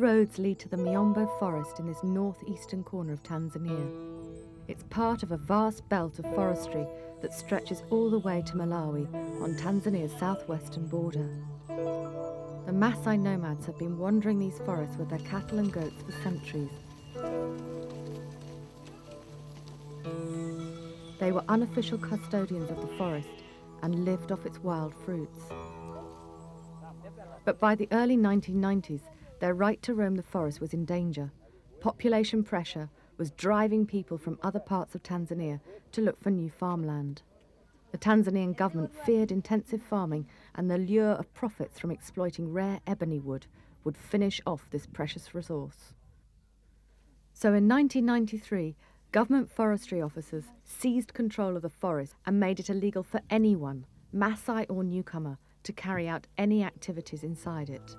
roads lead to the Miombo forest in this northeastern corner of Tanzania. It's part of a vast belt of forestry that stretches all the way to Malawi on Tanzania's southwestern border. The Maasai nomads have been wandering these forests with their cattle and goats for centuries. They were unofficial custodians of the forest and lived off its wild fruits. But by the early 1990s, their right to roam the forest was in danger. Population pressure was driving people from other parts of Tanzania to look for new farmland. The Tanzanian government feared intensive farming and the lure of profits from exploiting rare ebony wood would finish off this precious resource. So in 1993, government forestry officers seized control of the forest and made it illegal for anyone, Maasai or newcomer, to carry out any activities inside it.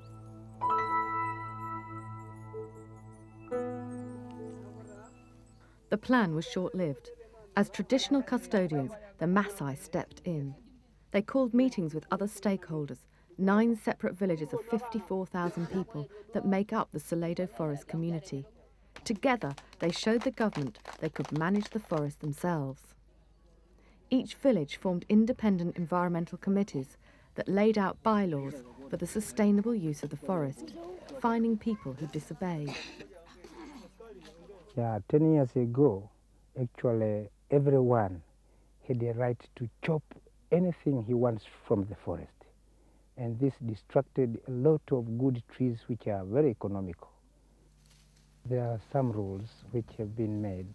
The plan was short-lived. As traditional custodians, the Maasai stepped in. They called meetings with other stakeholders, 9 separate villages of 54,000 people that make up the Suledo forest community. Together, they showed the government they could manage the forest themselves. Each village formed independent environmental committees that laid out bylaws for the sustainable use of the forest, fining people who disobeyed. Yeah, 10 years ago, actually everyone had a right to chop anything he wants from the forest. And this distracted a lot of good trees which are very economical. There are some rules which have been made.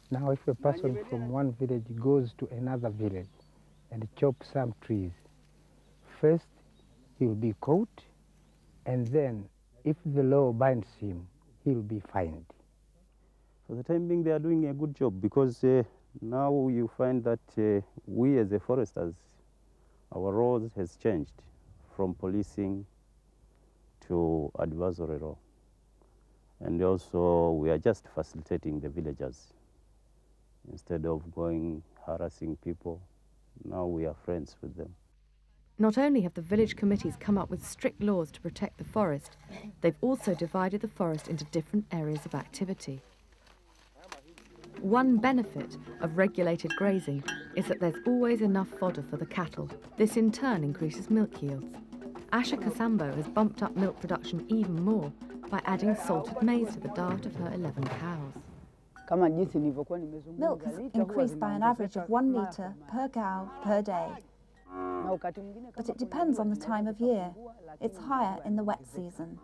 Now if a person from one village goes to another village and chops some trees, first he will be caught, and then if the law binds him, he will be fined. For the time being, they are doing a good job because now you find that we as the foresters, our roles has changed from policing to advisory role. And also we are just facilitating the villagers. Instead of going harassing people, now we are friends with them. Not only have the village committees come up with strict laws to protect the forest, they've also divided the forest into different areas of activity. One benefit of regulated grazing is that there's always enough fodder for the cattle. This in turn increases milk yields. Asha Kasambo has bumped up milk production even more by adding salted maize to the diet of her 11 cows. Milk has increased by an average of 1 litre per cow per day. But it depends on the time of year. It's higher in the wet season.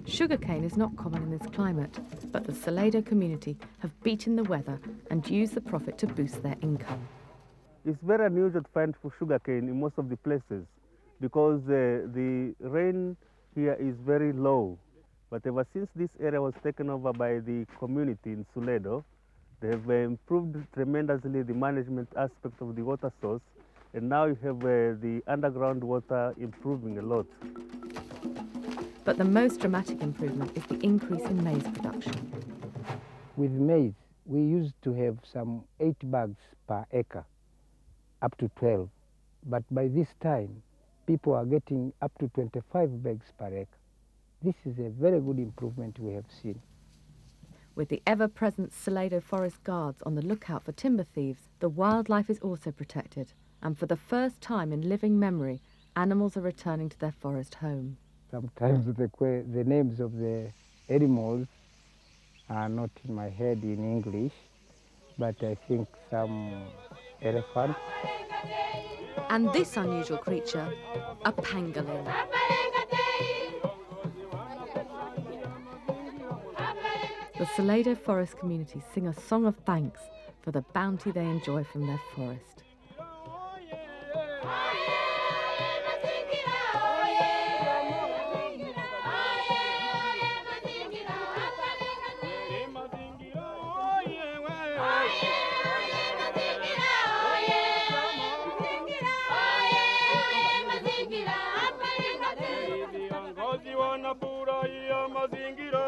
Sugarcane is not common in this climate, but the Suledo community have beaten the weather and used the profit to boost their income. It's very unusual to find for sugarcane in most of the places because the rain here is very low. But ever since this area was taken over by the community in Suledo, they have improved tremendously the management aspect of the water source, and now you have the underground water improving a lot. But the most dramatic improvement is the increase in maize production. With maize, we used to have some 8 bags per acre, up to 12. But by this time, people are getting up to 25 bags per acre. This is a very good improvement we have seen. With the ever-present Suledo forest guards on the lookout for timber thieves, the wildlife is also protected. And for the first time in living memory, animals are returning to their forest home. Sometimes the names of the animals are not in my head in English, but I think some elephant. And this unusual creature, a pangolin. The Suledo forest community sing a song of thanks for the bounty they enjoy from their forest. Wanapura ya mazingira.